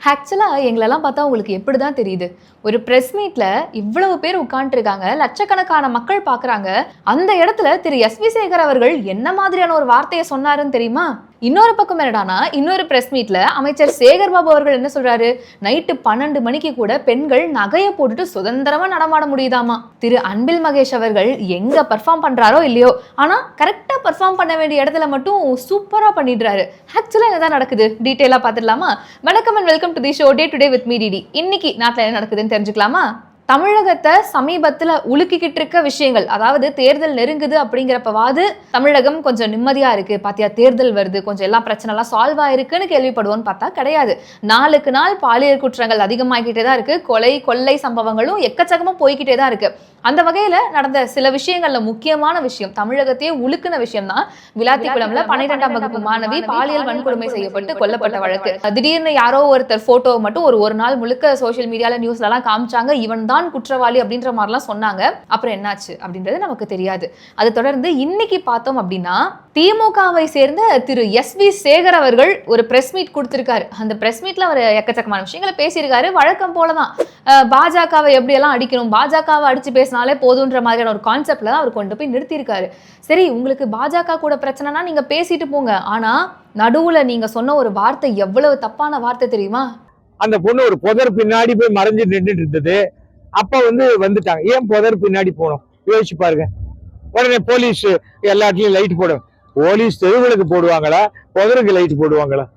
ஆக்சுவலா எங்களெல்லாம் பார்த்தா உங்களுக்கு எப்படிதான் தெரியுது? ஒரு பிரஸ் மீட்ல இவ்வளவு பேர் உட்கார்ந்துருக்காங்க, லட்சக்கணக்கான மக்கள் பார்க்குறாங்க. அந்த இடத்துல திரு எஸ்.வி. சேகர் அவர்கள் என்ன மாதிரியான ஒரு வார்த்தையை சொன்னாருன்னு தெரியுமா? இன்னொரு பக்கம் என்னடானா, இன்னொரு பிரஸ் மீட்ல அமைச்சர் சேகர் பாபு அவர்கள் என்ன சொல்றாரு? நைட்டு 12 மணிக்கு கூட பெண்கள் நகையை போட்டுட்டு சுதந்திரமா நடமாட முடியுதாமா. திரு அன்பில் மகேஷ் அவர்கள் எங்க பெர்ஃபார்ம் பண்றாரோ இல்லையோ, ஆனா கரெக்டா பெர்ஃபார்ம் பண்ண வேண்டிய இடத்துல மட்டும் சூப்பரா பண்ணிடுறாரு. ஆக்சுவலா என்னதான் நடக்குது? டீடைலா பார்த்துடலாமா? வணக்கம் and welcome to the show day today with me DD. இன்னைக்கு நாட்டில் என்ன நடக்குதுன்னு தெரிஞ்சுக்கலாமா? தமிழகத்தை சமீபத்தில் உலுக்கிக்கிட்டு இருக்க விஷயங்கள், அதாவது தேர்தல் நெருங்குது அப்படிங்கிறப்பவாது தமிழகம் கொஞ்சம் நிம்மதியா இருக்கு, பாத்தியா தேர்தல் வருது, கொஞ்சம் எல்லாம் பிரச்சனைலாம் சால்வ் ஆயிருக்குன்னு கேள்விப்படுவோம்னு பார்த்தா கிடையாது. நாளுக்கு நாள் பாலியல் குற்றங்கள் அதிகமாகிக்கிட்டே தான் இருக்கு, கொலை கொள்ளை சம்பவங்களும் எக்கச்சக்கமா போய்கிட்டே தான் இருக்கு. அந்த வகையில நடந்த சில விஷயங்கள்ல முக்கியமான விஷயம், தமிழகத்தையே உலுக்குன விஷயம் தான் விளாத்திக்குளம்ல 12ஆம் வகுப்பு மாணவி பாலியல் வன்கொடுமை செய்யப்பட்டு கொல்லப்பட்ட வழக்கு. திடீர்னு யாரோ ஒருத்தர் போட்டோ மட்டும் ஒரு நாள் முழுக்க சோசியல் மீடியால நியூஸ்ல எல்லாம் காமிச்சாங்க, இவன் தான் குற்றவாளி அப்படின்ற மாதிரிலாம் சொன்னாங்க. அப்புறம் என்னாச்சு அப்படின்றது நமக்கு தெரியாது. அது தொடர்ந்து இன்னைக்கு பார்த்தோம் அப்படின்னா, திமுகவை சேர்ந்த திரு எஸ்.வி. சேகர் அவர்கள் ஒரு பிரஸ் மீட் கொடுத்திருக்காரு. அந்த பிரஸ் மீட்ல அவர் எக்கச்சக்கமான விஷயங்களை பேசியிருக்காரு. வழக்கம் போலதான் பாஜகவை எப்படியெல்லாம் அடிக்கணும், பாஜகவை அடிச்சு பேசினாலே போதுன்ற மாதிரியான ஒரு கான்செப்ட்ல தான் அவர் கொண்டு போய் நிறுத்தியிருக்காரு. சரி, உங்களுக்கு பாஜக கூட பிரச்சனைனா நீங்க பேசிட்டு போங்க, ஆனா நடுவுல நீங்க சொன்ன ஒரு வார்த்தை எவ்வளவு தப்பான வார்த்தை தெரியுமா? அந்த பொண்ணு ஒரு புதர் பின்னாடி போய் மறைஞ்சு நின்றுட்டு இருந்தது. அப்ப வந்துட்டாங்க. ஏன் புதர் பின்னாடி போனோம் யோசிச்சு பாருங்க. உடனே போலீஸ் எல்லாத்துலயும் லைட் போடும். போலீஸ் தெருவுகளுக்கு போடுவாங்களா, புதருக்கு லைட் போடுவாங்களா?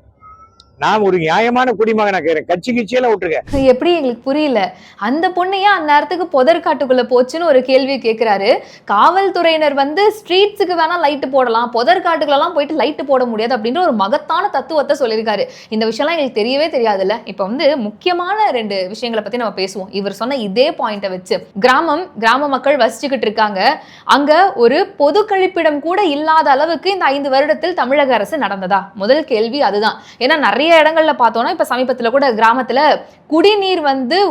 நான் ஒரு நியாயமான குடிமகனா கேட்கிறேன், கட்சி கிச்சியெல்லாம் விட்டுருக்க. எப்படி எங்களுக்கு புரியல. அந்த பொண்ணையா அந்த நேரத்துக்கு புதற்காட்டுக்குள்ள போச்சுன்னு ஒரு கேள்வி கேட்கிறாரு. காவல்துறையினர் ஸ்ட்ரீட்ஸுக்கு வேணா லைட்டு போடலாம், புதற்காட்டுக்குள்ளலாம் போயிட்டு லைட்டு போட முடியாது அப்படின்ற ஒரு மகத்தான தத்துவத்தை சொல்லியிருக்காரு. இந்த விஷயம்லாம் எங்களுக்கு தெரியவே தெரியாதுல்ல. இப்போ முக்கியமான 2 விஷயங்களை பத்தி நம்ம பேசுவோம். இவர் சொன்ன இதே பாயிண்ட்டை வச்சு, கிராம மக்கள் வசிச்சுக்கிட்டு இருக்காங்க. அங்க ஒரு பொது கழிப்பிடம் கூட இல்லாத அளவுக்கு இந்த 5 வருடத்தில் தமிழக அரசு நடந்ததா? முதல் கேள்வி அதுதான். ஏன்னா நிறைய இடங்கள்ல பார்த்தோம்னா, இப்ப சமீபத்துல கூட கிராமத்துல குடிநீர்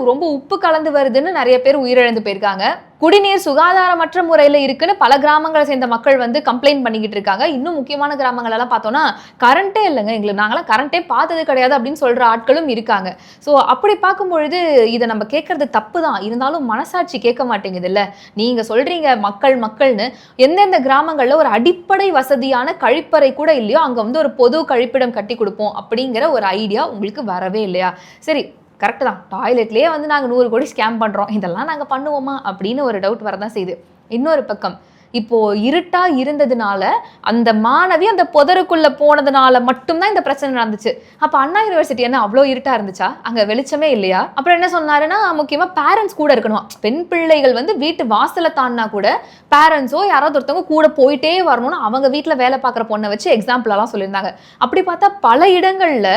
ரொம்ப உப்பு கலந்து வருதுன்னு நிறைய பேர் உயிரிழந்து போயிருக்காங்க. குடிநீர் சுகாதாரமற்ற முறையில் இருக்குன்னு பல கிராமங்களை சேர்ந்த மக்கள் கம்ப்ளைண்ட் பண்ணிக்கிட்டு இருக்காங்க. இன்னும் முக்கியமான கிராமங்கள் எல்லாம் பார்த்தோம்னா கரண்டே இல்லைங்க, எங்களுக்கு நாங்களாம் கரண்டே பார்த்தது கிடையாது அப்படின்னு சொல்ற ஆட்களும் இருக்காங்க. ஸோ அப்படி பார்க்கும்பொழுது இதை நம்ம கேட்கறது தப்பு தான், இருந்தாலும் மனசாட்சி கேட்க மாட்டேங்குது இல்லை? நீங்க சொல்றீங்க மக்கள்னு, எந்தெந்த கிராமங்கள்ல ஒரு அடிப்படை வசதியான கழிப்பறை கூட இல்லையோ அங்க ஒரு பொது கழிப்பிடம் கட்டி கொடுப்போம் அப்படிங்கிற ஒரு ஐடியா உங்களுக்கு வரவே இல்லையா? சரி, கரெக்டு தான், டாய்லெட்லேயே நாங்கள் 100 கோடி ஸ்கேம் பண்ணுறோம், இதெல்லாம் நாங்கள் பண்ணுவோமா அப்படின்னு ஒரு டவுட் வரதான் செய்யுது. இன்னொரு பக்கம், இப்போ இருட்டா இருந்ததுனால அந்த மாணவி அந்த புதருக்குள்ள போனதுனால மட்டும்தான் இந்த பிரச்சனை நடந்துச்சு. அப்ப அண்ணா யூனிவர்சிட்டி என்ன அவ்வளோ இருட்டா இருந்துச்சா? அங்க வெளிச்சமே இல்லையா? அப்புறம் என்ன சொன்னாருன்னா, முக்கியமா பேரண்ட்ஸ் கூட இருக்கணும். பெண் பிள்ளைகள் வீட்டு வாசலை தாண்டினா கூட பேரண்ட்ஸோ யாராவது ஒருத்தவங்க கூட போயிட்டே வரணும்னு அவங்க வீட்டில் வேலை பார்க்குற பொண்ணை வச்சு எக்ஸாம்பிளெல்லாம் சொல்லியிருந்தாங்க. அப்படி பார்த்தா பல இடங்கள்ல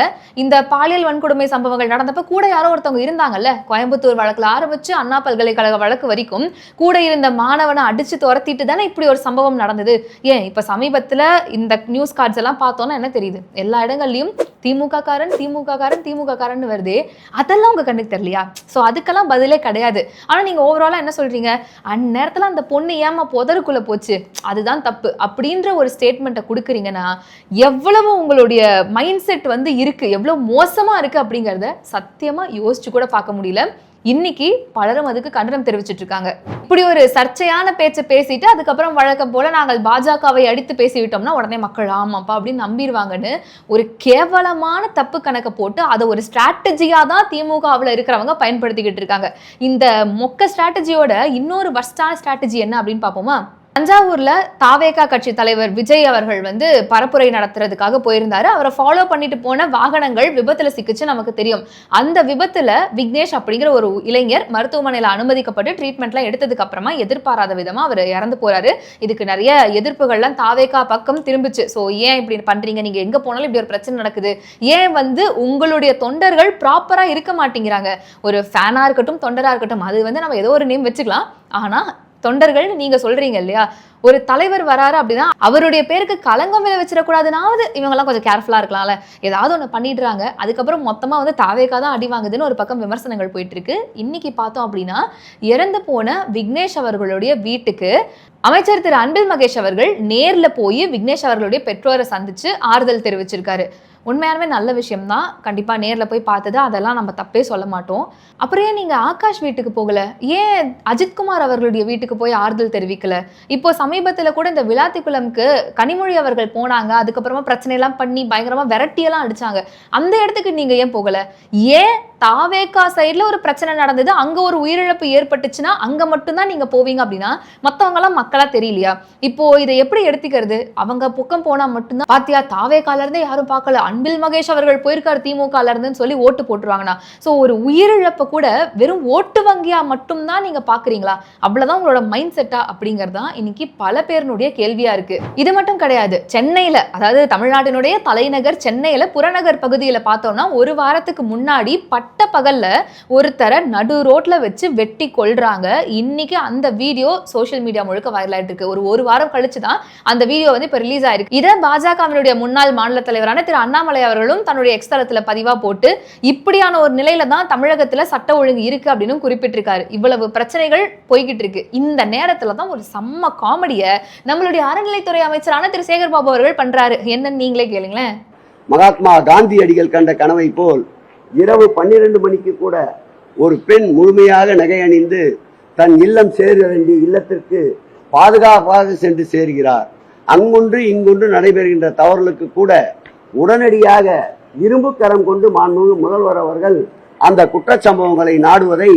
இந்த பாலியல் வன்கொடுமை சம்பவங்கள் நடந்தப்ப கூட யாரோ ஒருத்தவங்க இருந்தாங்கல்ல. கோயம்புத்தூர் வழக்கில் ஆரம்பிச்சு அண்ணா பல்கலைக்கழக வழக்கு வரைக்கும் கூட இருந்த மாணவனை அடிச்சு துரத்திட்டு தானே இப்படி ஒரு சம்பவம் நடந்தது. ஏன் இப்ப சமீபத்துல இந்த நியூஸ் கார்ட்ஸ் எல்லாம் பார்த்தோம்னா என்ன தெரியுது? எல்லா இடங்கள்லயும் திமுக காரன் வருதே, அதெல்லாம் உங்க கண்ணுக்கு தெரியலையா? சோ அதுக்கெல்லாம் பதிலே கிடையாது. ஆனா நீங்க ஓவராலா என்ன சொல்றீங்க? அந்நேரத்துல அந்த பொண்ணு ஏமா புதருக்குள்ள போச்சு, அதுதான் தப்பு அப்படின்ற ஒரு ஸ்டேட்மெண்ட்டை கொடுக்குறீங்கன்னா, எவ்வளவு உங்களுடைய மைண்ட் செட் இருக்கு, எவ்வளவு மோசமா இருக்கு அப்படிங்கறத சத்தியமா யோசிச்சு கூட பார்க்க முடியல. இன்னைக்கு பலரும் அதுக்கு கண்டனம் தெரிவிச்சிட்டு இருக்காங்க. இப்படி ஒரு சர்ச்சையான பேச்சை பேசிட்டு அதுக்கப்புறம் வழக்கம் போல நாங்கள் பாஜகவை அடித்து பேசிவிட்டோம்னா உடனே மக்கள் ஆமாப்பா அப்படின்னு நம்பிடுவாங்கன்னு ஒரு கேவலமான தப்பு கணக்கை போட்டு அதை ஒரு ஸ்ட்ராட்டஜியா தான் திமுகவில் இருக்கிறவங்க பயன்படுத்திக்கிட்டு இருக்காங்க. இந்த மொக்க ஸ்ட்ராட்டஜியோட இன்னொரு வர்ஸ்டான ஸ்ட்ராட்டஜி என்ன அப்படின்னு பார்ப்போமா? தஞ்சாவூர்ல தாவேகா கட்சி தலைவர் விஜய் அவர்கள் பரப்புரை நடத்துறதுக்காக போயிருந்தாரு. அவரை ஃபாலோ பண்ணிட்டு போன வாகனங்கள் விபத்துல சிக்கிச்சு நமக்கு தெரியும். அந்த விபத்துல விக்னேஷ் அப்படிங்கிற ஒரு இளைஞர் மருத்துவமனையில அனுமதிக்கப்பட்டு ட்ரீட்மெண்ட்லாம் எடுத்ததுக்கு அப்புறமா எதிர்பாராத விதமா அவர் இறந்து போறாரு. இதுக்கு நிறைய எதிர்ப்புகள்லாம் தாவேகா பக்கம் திரும்பிச்சு. ஸோ ஏன் இப்படி பண்றீங்க, நீங்க எங்க போனாலும் இப்படி ஒரு பிரச்சனை நடக்குது, ஏன் உங்களுடைய தொண்டர்கள் ப்ராப்பரா இருக்க மாட்டேங்கிறாங்க? ஒரு ஃபேனா இருக்கட்டும் தொண்டரா இருக்கட்டும், அது நம்ம ஏதோ ஒரு நேம் வச்சுக்கலாம், ஆனா தொண்டர்கள் நீங்க சொல்றீங்க இல்லையா, ஒரு தலைவர் வராரு அப்படின்னா அவருடைய பேருக்கு களங்கம் வச்சிடக்கூடாதுனாவது இவங்கெல்லாம் கொஞ்சம் கேர்ஃபுல்லா இருக்கலாம்ல. ஏதாவது ஒன்று பண்ணிடுறாங்க, அதுக்கப்புறம் மொத்தமா தாவேகா தான் அடி வாங்குதுன்னு ஒரு பக்கம் விமர்சனங்கள் போயிட்டு இருக்கு. இன்னைக்கு பார்த்தோம் அப்படின்னா, இறந்து போன விக்னேஷ் அவர்களுடைய வீட்டுக்கு அமைச்சர் திரு அன்பில் மகேஷ் அவர்கள் நேர்ல போய் விக்னேஷ் அவர்களுடைய பெற்றோரை சந்திச்சு ஆறுதல் தெரிவிச்சிருக்காரு. உண்மையானவே நல்ல விஷயம் தான். கண்டிப்பா நேர்ல போய் பார்த்தது அதெல்லாம் நம்ம தப்பே சொல்ல மாட்டோம். அப்புறம் ஏன் நீங்க ஆகாஷ் வீட்டுக்கு போகல? ஏன் அஜித்குமார் அவர்களுடைய வீட்டுக்கு போய் ஆறுதல் தெரிவிக்கல? இப்போ சமீபத்துல கூட இந்த விளாத்திக்குளம்க்கு கனிமொழி அவர்கள் போனாங்க. அதுக்கப்புறமா பிரச்சனை எல்லாம் பண்ணி பயங்கரமா விரட்டியெல்லாம் அடிச்சாங்க. அந்த இடத்துக்கு நீங்க ஏன் போகல? ஏன் தாவேகா சைடுல ஒரு பிரச்சனை நடந்தது, அங்க ஒரு உயிரிழப்பு ஏற்பட்டுச்சுன்னா அங்க மட்டும்தான் நீங்க போவீங்க அப்படின்னா மத்தவங்க எல்லாம் மக்களா தெரியலையா? இப்போ இதை எப்படி எடுத்துக்கிறது? அவங்க பக்கம் போனா மட்டும்தான் பாத்தியா தாவேகால இருந்தே யாரும் பார்க்கல, அன்பில் மகேஷ் அவர்கள் போயிருக்காரு திமுகல இருந்துன்னு சொல்லி ஓட்டு போட்டுருவாங்கண்ணா. சோ ஒரு உயிரிழப்பை கூட வெறும் ஓட்டு வங்கியா மட்டும்தான் நீங்க பாக்குறீங்களா? அவ்வளவுதான் உங்களோட மைண்ட் செட்டா அப்படிங்கறதுதான் இன்னைக்கு பல பேருடைய கேள்வியா இருக்கு. இது மட்டும் கிடையாது, சென்னையில அதாவது தமிழ்நாட்டினுடைய தலைநகர் சென்னையில புறநகர் பகுதியில பார்த்தோம்னா ஒரு வாரத்துக்கு முன்னாடி பட்ட பகல்ல ஒருத்தரை நடு ரோட்ல வச்சு வெட்டி கொல்றாங்க. இன்னைக்கு அந்த வீடியோ சோஷியல் மீடியா முழுக்க வைரல் ஆயிட்டு இருக்கு. ஒரு வாரம் கழிச்சு தான் அந்த வீடியோ வந்து இப்ப ரிலீஸ் ஆயிருக்கு. இதை பாஜகவினுடைய முன்னாள் மாநில தலைவரான திரு அண்ணாமலை அவர்களும் தன்னுடைய எக்ஸ் தளத்துல பதிவா போட்டு இப்படியான ஒரு நிலையில தான் தமிழகத்துல சட்ட ஒழுங்கு இருக்கு அப்படின்னு குறிப்பிட்டிருக்காரு. இவ்வளவு பிரச்சனைகள் போய்கிட்டு இருக்கு. இந்த நேரத்துல தான் ஒரு செம்ம காமெடிய நம்மளுடைய அறநிலைத்துறை அமைச்சரான திரு சேகர் பாபு அவர்கள் பண்றாரு. என்னன்னு நீங்களே கேளுங்களேன். மகாத்மா காந்தியடிகள் கண்ட கனவை போல் இரவு 12 மணிக்கு கூட ஒரு பெண் முழுமையாக நகை அணிந்து தன் இல்லம் சேர வேண்டிய இல்லத்திற்கு பாதுகாப்பாக சென்று சேர்கிறார். அங்கொன்று இங்கொன்று நடைபெறுகின்ற தவறுகளுக்கு கூட உடனடியாக இரும்பு கரம் கொண்டு மாண்புமிகு முதல்வர் அவர்கள் அந்த குற்றச்சம்பவங்களை நாடுவதை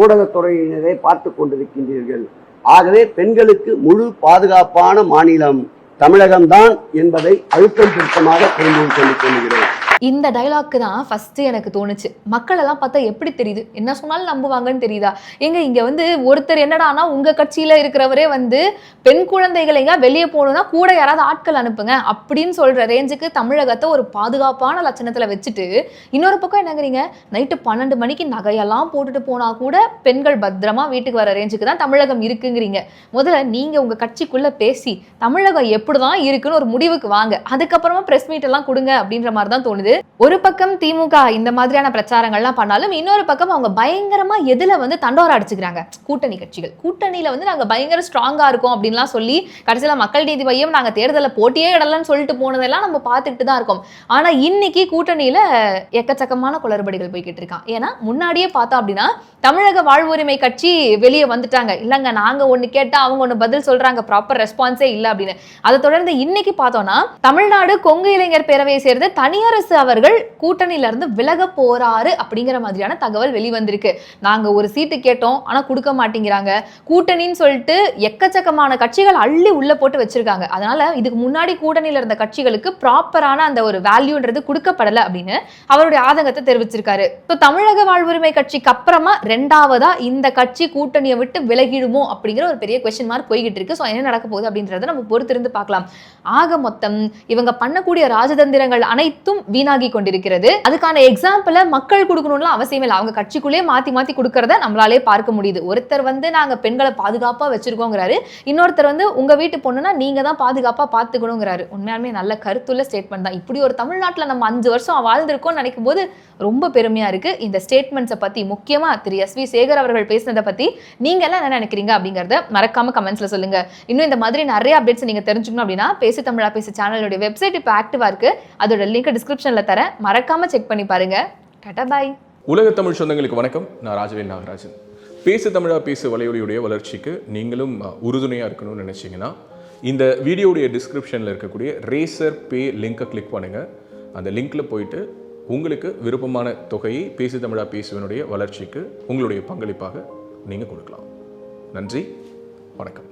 ஊடகத்துறையினரை பார்த்து கொண்டிருக்கின்றீர்கள். ஆகவே பெண்களுக்கு முழு பாதுகாப்பான மாநிலம் தமிழகம்தான் என்பதை அழுத்தம் திருத்தமாக தெரிந்து சொல்லிக் கொள்கிறேன். இந்த டைலாக்கு தான் ஃபர்ஸ்ட் எனக்கு தோணுச்சு. மக்கள் எல்லாம் பார்த்தா எப்படி தெரியுது, என்ன சொன்னாலும் நம்புவாங்கன்னு தெரியுதா? எங்க இங்க வந்து ஒருத்தர் என்னடானா உங்க கட்சியில இருக்கிறவரே வந்து பெண் குழந்தைகள் எங்க வெளியே போகணும்னா கூட யாராவது ஆட்கள் அனுப்புங்க அப்படின்னு சொல்ற ரேஞ்சுக்கு தமிழகத்தை ஒரு பாதுகாப்பான லட்சணத்துல வச்சுட்டு, இன்னொரு பக்கம் என்னங்கிறீங்க நைட்டு 12 மணிக்கு நகையெல்லாம் போட்டுட்டு போனா கூட பெண்கள் பத்திரமா வீட்டுக்கு வர ரேஞ்சுக்கு தான் தமிழகம் இருக்குங்கிறீங்க. முதல்ல நீங்க உங்க கட்சிக்குள்ள பேசி தமிழகம் எப்படிதான் இருக்குன்னு ஒரு முடிவுக்கு வாங்க, அதுக்கப்புறமா பிரஸ் மீட் எல்லாம் கொடுங்க அப்படின்ற மாதிரி தான் தோணுது. ஒரு பக்கம் திமுக இந்த மாதிரியான பிரச்சாரங்கள்லாம் பண்ணாலும் இன்னொரு பக்கம் அவங்க பயங்கரமா எதுல வந்து தண்டோரா அடிச்சுக்கிறாங்க, கூட்டணி கட்சிகள். கூட்டணியில வந்து நாங்க பயங்கர ஸ்ட்ராங்கா இருக்கோம் அப்படின்லாம் சொல்லி கடைசியில மக்கள் நீதி மையம் நாங்க தேர்தல போட்டியே இடலன்னு சொல்லிட்டு போனதெல்லாம் நம்ம பார்த்துட்டு தான் இருக்கோம். ஆனா இன்னைக்கு கூட்டணியில எக்கச்சக்கமான குளறுபடிகள் போய்கிட்டு இருக்கான். ஏன்னா முன்னாடியே பார்த்தோம் அப்படின்னா தமிழக வாழ்வுரிமை கட்சி வெளியே வந்துட்டாங்க, இல்லங்க நாங்க ஒண்ணு கேட்டா அவங்க ஒண்ணு பதில் சொல்றாங்க, ப்ராப்பர் ரெஸ்பான்ஸே இல்ல அப்படின்னு. அதை தொடர்ந்து இன்னைக்கு பார்த்தோம்னா தமிழ்நாடு கொங்கு இளைஞர் பேரவையை சேர்ந்த தனியரசு அவர்கள் கூட்டணியில இருந்து விலக போறாரு அப்படிங்கிற மாதிரியான தகவல் வெளிவந்திருக்கு. நாங்க ஒரு சீட்டு கேட்டோம் ஆனா கொடுக்க மாட்டேங்கிறாங்க, கூட்டணின்னு சொல்லிட்டு எக்கச்சக்கமான கட்சிகள் அள்ளி உள்ள போட்டு வச்சிருக்காங்க. அதனால இதுக்கு முன்னாடி கூட்டணியில இருந்த கட்சிகளுக்கு ப்ராப்பரான அந்த ஒரு வேல்யூன்றது கொடுக்கப்படல அப்படின்னு அவருடைய ஆதங்கத்தை தெரிவிச்சிருக்காரு. தமிழக வாழ்வுரிமை கட்சிக்கு அப்புறமா ரெண்டாவதா இந்த கட்சி கூட்டணியை விட்டு விலகிடுமோ அப்படிங்கிற ஒரு பெரிய கொஸ்டின் மார்க் போய்கிட்டு இருக்கு. ஸோ என்ன நடக்க போகுது அப்படின்றத நம்ம பொறுத்திருந்து பார்க்கலாம். ஆக மொத்தம் இவங்க பண்ணக்கூடிய ராஜதந்திரங்கள் அனைத்தும் வீணாகி கொண்டிருக்கிறது. அதுக்கான எக்ஸாம்பிள மக்கள் கொடுக்கணும்னு அவசியம் இல்லை, அவங்க கட்சிக்குள்ளே மாத்தி மாத்தி கொடுக்கறத நம்மளாலே பார்க்க முடியுது. ஒருத்தர் வந்து நாங்க பெண்களை பாதுகாப்பா வச்சிருக்கோங்கிறாரு, இன்னொருத்தர் வந்து உங்க வீட்டு பொண்ணுனா நீங்க தான் பாதுகாப்பா பாத்துக்கணுங்கிறாரு. உண்மையாலுமே நல்ல கருத்துள்ள ஸ்டேட்மெண்ட் தான். இப்படி ஒரு தமிழ்நாட்டில் நம்ம 5 வருஷம் வாழ்ந்திருக்கோம்னு நினைக்கும் போது ரொம்ப பெருமையா இருக்கு. இந்த ஸ்டேட்மெண்ட்ஸை பத்தி முக்கியமா திரு SV சேகர் அவர்கள் பேசினதை பத்தி நீங்க எல்லாம் என்ன நினைக்கிறீங்க அப்படிங்கறத மறக்காம கமெண்ட்ஸ்ல சொல்லுங்க. இன்னும் இந்த மாதிரி நிறைய அப்டேட்ஸ் நீங்க தெரிஞ்சுக்கணும் அப்படின்னா பேசு தமிழா பேசு சேனலோட வெப்சைட் இப்போ ஆக்டிவா இருக்கு, அதோட லிங்க் டிஸ்கிரிப்ஷன்ல தரேன், மறக்காம செக் பண்ணி பாருங்க. டாடா பாய். உலக தமிழ் சொந்தங்களுக்கு வணக்கம். நான் ராஜவேல் நாகராஜன். பேசு தமிழா பேசு வலையொலியுடைய வளர்ச்சிக்கு நீங்களும் உறுதுணையாக இருக்கணும்னு நினச்சிங்கன்னா இந்த வீடியோடைய டிஸ்கிரிப்ஷனில் இருக்கக்கூடிய ரேசர் பே லிங்கை கிளிக் பண்ணுங்கள். அந்த லிங்க்கில் போயிட்டு உங்களுக்கு விருப்பமான தொகையை பேசு தமிழா பேசுவனுடைய வளர்ச்சிக்கு உங்களுடைய பங்களிப்பாக நீங்கள் கொடுக்கலாம். நன்றி, வணக்கம்.